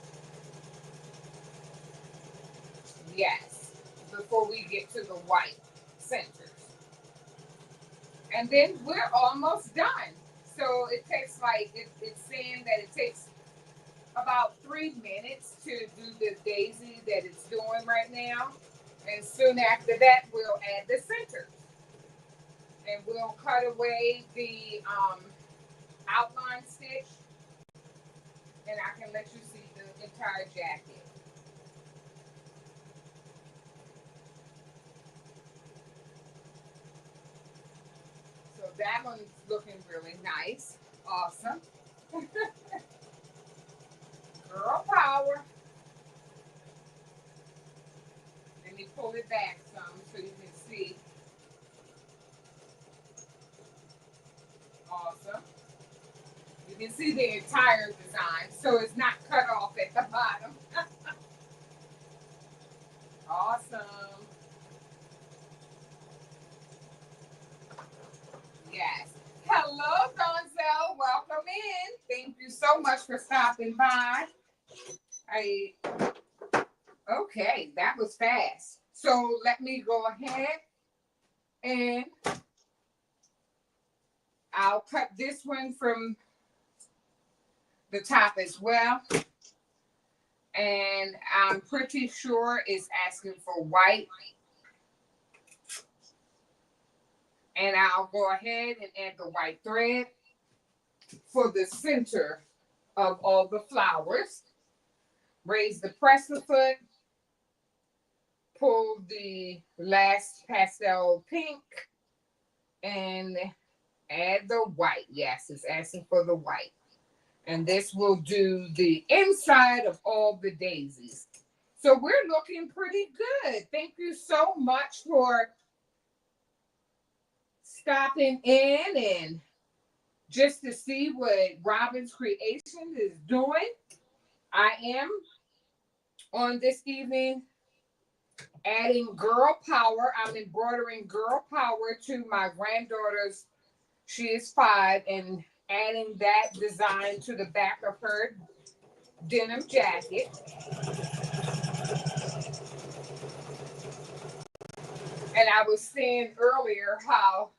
Yes, before we get to the white centers. And then we're almost done. So it takes it's saying that it takes about 3 minutes to do the daisy that it's doing right now. And soon after that, we'll add the centers. And we'll cut away the outline stitch. And I can let you see the entire jacket. So that one's looking really nice. Awesome. Girl power. Let me pull it back some so you can see. Awesome. You can see the entire design, so it's not cut off at the bottom. Awesome. Yes. Hello, Donzel. Welcome in. Thank you so much for stopping by. Okay, that was fast. So let me go ahead and I'll cut this one from the top as well. And I'm pretty sure it's asking for white. And I'll go ahead and add the white thread for the center of all the flowers. Raise the presser foot, pull the last pastel pink, and add the white. Yes, it's asking for the white. And this will do the inside of all the daisies. So we're looking pretty good. Thank you so much for stopping in and just to see what Robin's Creation is doing. I am on this evening adding girl power. I'm embroidering girl power to my granddaughter's, she is 5, and adding that design to the back of her denim jacket. And I was saying earlier how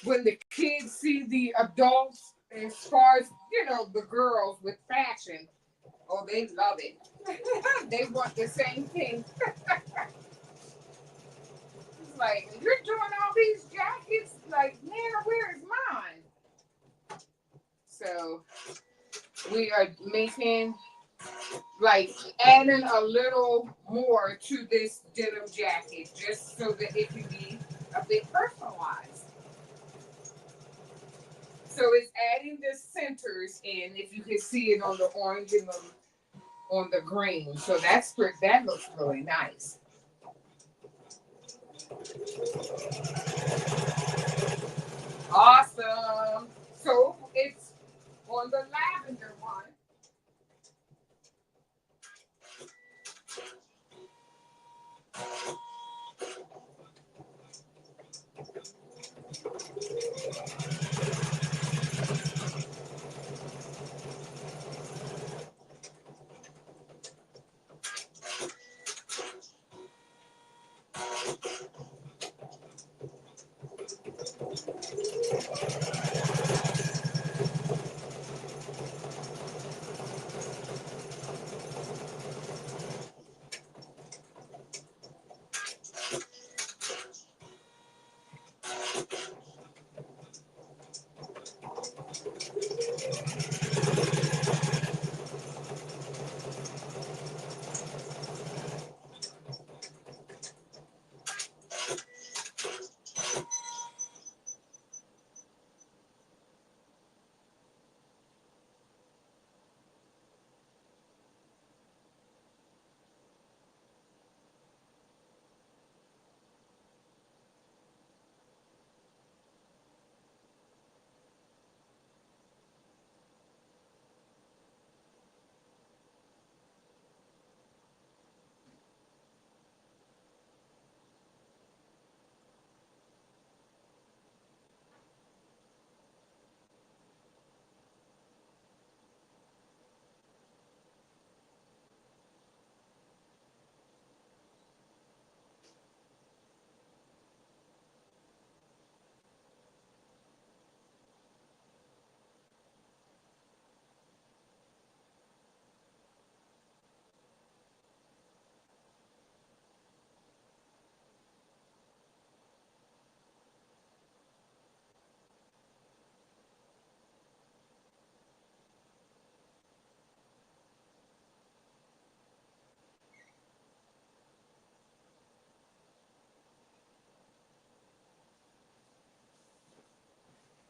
when the kids see the adults, as far as, the girls with fashion, oh, they love it. They want the same thing. It's like, you're doing all these jackets? Like, Nana, where is mine? So we are making, like, adding a little more to this denim jacket just so that it can be a bit personalized. So it's adding the centers in, if you can see it on the orange and on the green. So that looks really nice. Awesome. So it's on the lavender one.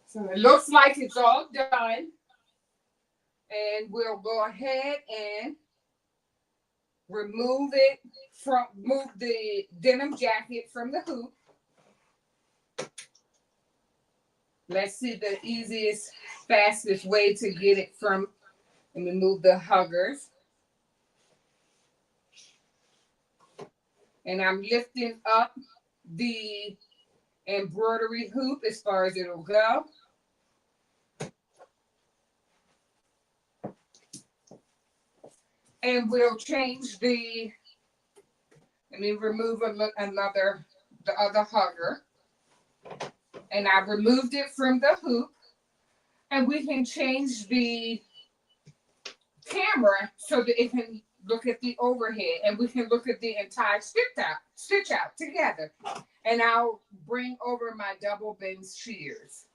So it looks like it's all done. And we'll go ahead and move the denim jacket from the hoop. Let's see the easiest, fastest way to get it from, let me move the huggers. And I'm lifting up the embroidery hoop as far as it'll go. And we'll change let me remove the other hugger. And I removed it from the hoop. And we can change the camera so that it can look at the overhead, and we can look at the entire stitch out together. And I'll bring over my double bend shears.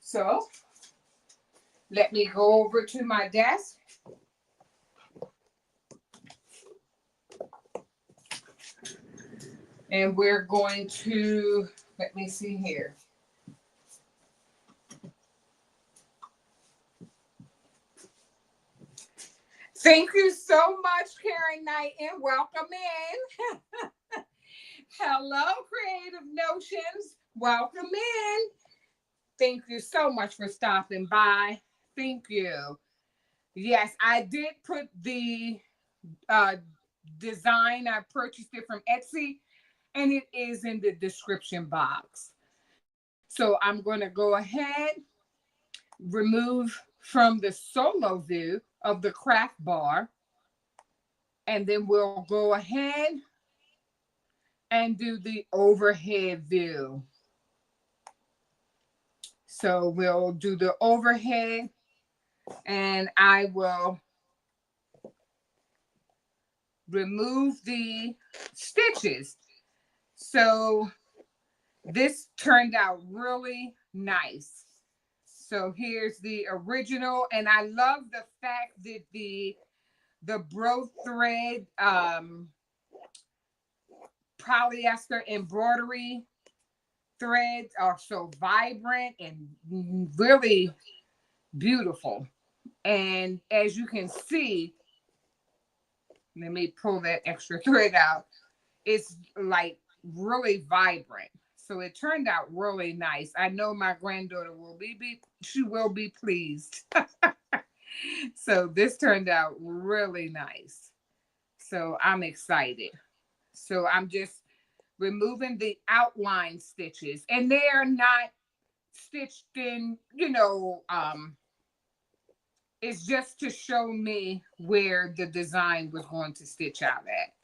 So Let me go over to my desk. And we're going to, let me see here. Thank you so much, Karen Knight, and welcome in. Hello, Creative Notions. Welcome in. Thank you so much for stopping by. Thank you. Yes, I did put the design. I purchased it from Etsy, and it is in the description box. So I'm going to go ahead, remove from the solo view of the craft bar, and then we'll go ahead and do the overhead view. So we'll do the overhead, and I will remove the stitches. So this turned out really nice. So here's the original, and I love the fact that the Brothread polyester embroidery threads are so vibrant and really beautiful. And as you can see, let me pull that extra thread out. It's like really vibrant. So it turned out really nice. I know my granddaughter she will be pleased. So this turned out really nice. So I'm excited. So I'm just removing the outline stitches, and they're not stitched in, it's just to show me where the design was going to stitch out at.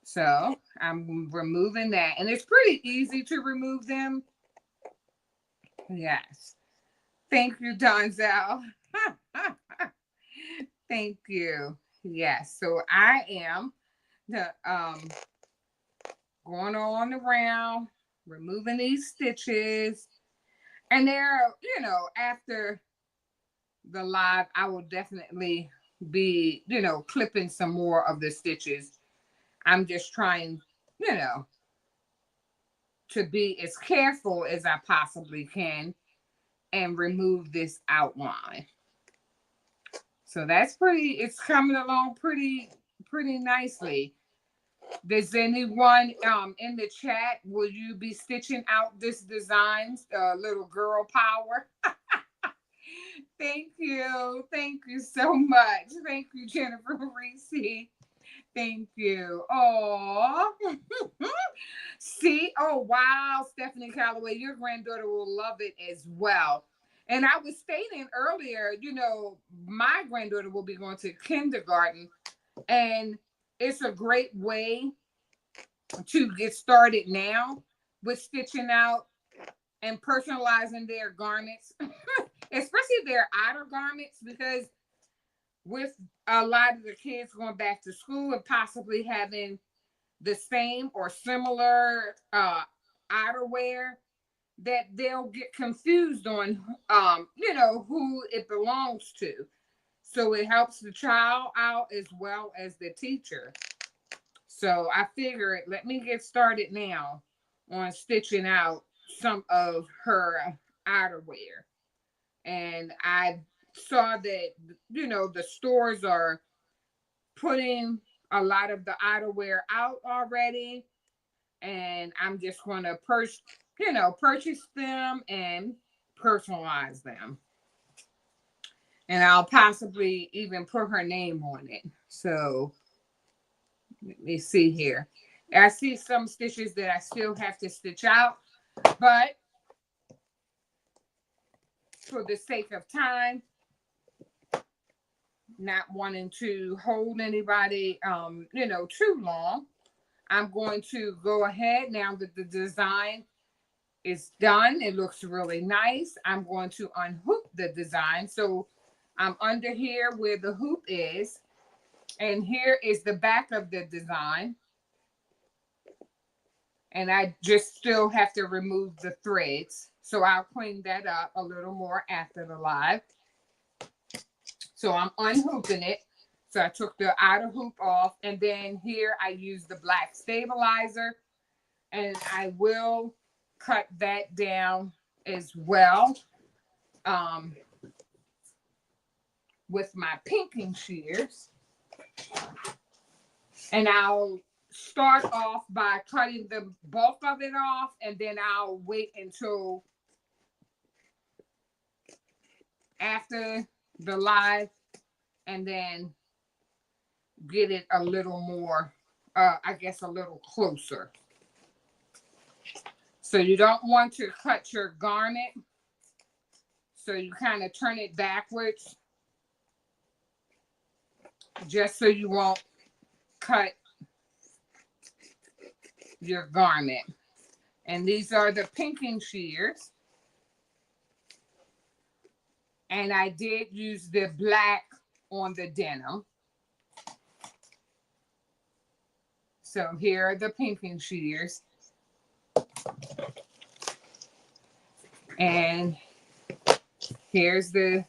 So I'm removing that, and it's pretty easy to remove them. Yes. Thank you, Donzel. Thank you. Yes. So I am the going on around, removing these stitches. And they're, after the live, I will definitely be, clipping some more of the stitches. I'm just trying, to be as careful as I possibly can and remove this outline. So that's it's coming along pretty nicely. Does anyone in the chat, will you be stitching out this design, little girl power? Thank you. Thank you so much. Thank you, Jennifer Reese. Thank you. Oh, see, oh, wow, Stephanie Calloway, your granddaughter will love it as well. And I was stating earlier, my granddaughter will be going to kindergarten, and it's a great way to get started now with stitching out and personalizing their garments, especially their outer garments, because with a lot of the kids going back to school and possibly having the same or similar outerwear, that they'll get confused on, who it belongs to. So it helps the child out as well as the teacher. So I figured, let me get started now on stitching out some of her outerwear. And I saw that, the stores are putting a lot of the outerwear out already. And I'm just going to purchase them and personalize them. And I'll possibly even put her name on it. So let me see here. I see some stitches that I still have to stitch out, but for the sake of time, not wanting to hold anybody, too long, I'm going to go ahead now that the design is done. It looks really nice. I'm going to unhoop the design. So I'm under here where the hoop is, and here is the back of the design. And I just still have to remove the threads. So I'll clean that up a little more after the live. So I'm unhooping it. So I took the outer hoop off, and then here I use the black stabilizer, and I will cut that down as well with my pinking shears. And I'll start off by cutting the bulk of it off, and then I'll wait until after the live, and then get it a little more, I guess, a little closer. So you don't want to cut your garment, so you kind of turn it backwards, just so you won't cut your garment. And these are the pinking shears. And I did use the black on the denim. So here are the pinking shears. And here's the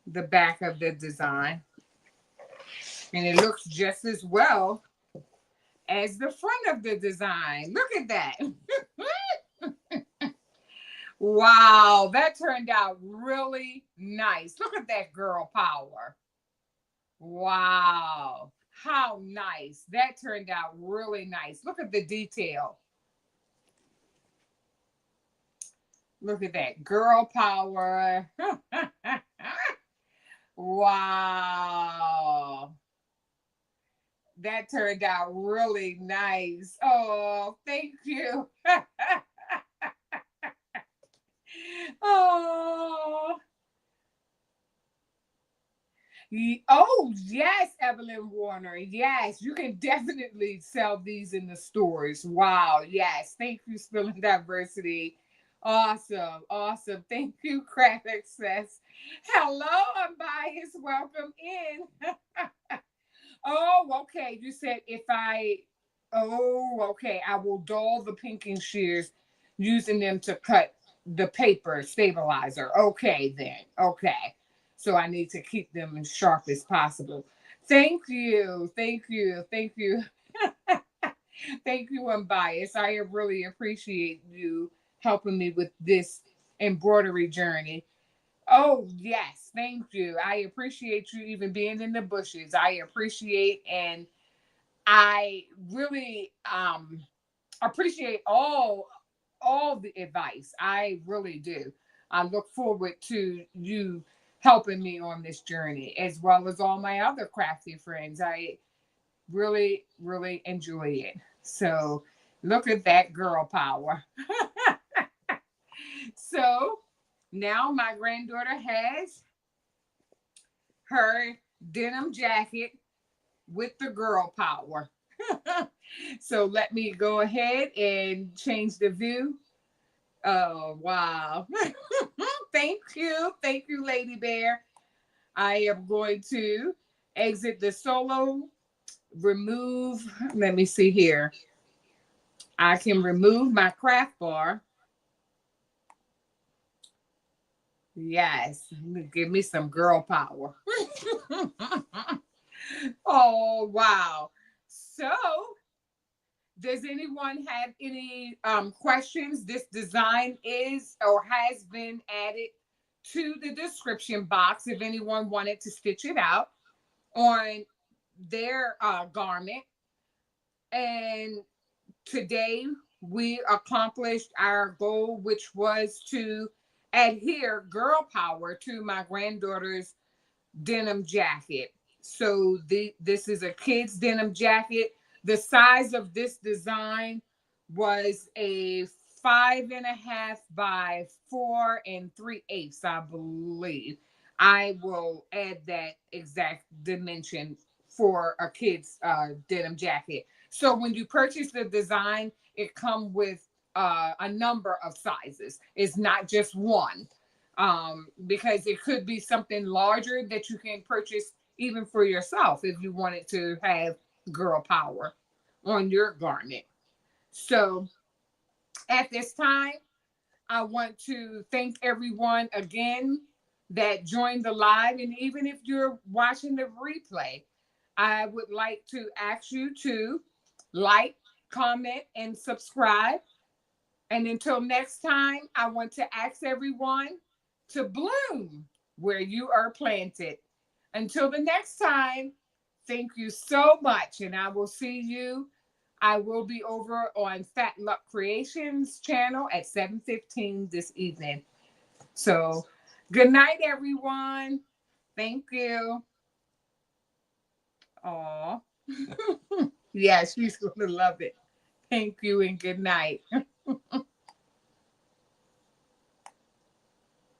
back of the design. And it looks just as well as the front of the design. Look at that. Wow, that turned out really nice. Look at that girl power. Wow, how nice. That turned out really nice. Look at the detail. Look at that girl power. Wow. That turned out really nice. Oh, thank you. Oh. Oh, yes, Evelyn Warner. Yes, you can definitely sell these in the stores. Wow. Yes. Thank you, Spilling Diversity. Awesome. Awesome. Thank you, Craft Access. Hello, Unbiased. Welcome in. Oh, okay. You said okay. I will dull the pinking shears using them to cut the paper stabilizer. Okay, then. Okay. So I need to keep them as sharp as possible. Thank you. Thank you. Thank you. Thank you, Unbiased. I really appreciate you helping me with this embroidery journey. Oh, yes. Thank you. I appreciate you even being in the bushes. I appreciate, and I really appreciate all the advice. I really do. I look forward to you helping me on this journey, as well as all my other crafty friends. I really, really enjoy it. So look at that girl power. So now my granddaughter has her denim jacket with the girl power. So let me go ahead and change the view. Oh, wow. Thank you. Thank you, Lady Bear. I am going to exit the solo, remove, let me see here. I can remove my craft bar. Yes, give me some girl power. Oh, wow. So, does anyone have any questions? This design is or has been added to the description box if anyone wanted to stitch it out on their garment. And today we accomplished our goal, which was to adhere girl power to my granddaughter's denim jacket. So this is a kid's denim jacket. The size of this design was a 5.5 by 4 3/8, I believe. I will add that exact dimension for a kid's denim jacket. So when you purchase the design, it comes with a number of sizes. It's not just one, because it could be something larger that you can purchase even for yourself if you wanted to have girl power on your garment. So at this time, I want to thank everyone again that joined the live. And even if you're watching the replay, I would like to ask you to like, comment, and subscribe. And until next time, I want to ask everyone to bloom where you are planted. Until the next time, thank you so much. And I will see you. I will be over on Fat Luck Creations channel at 7:15 this evening. So good night, everyone. Thank you. Aw. Yeah, she's going to love it. Thank you and good night.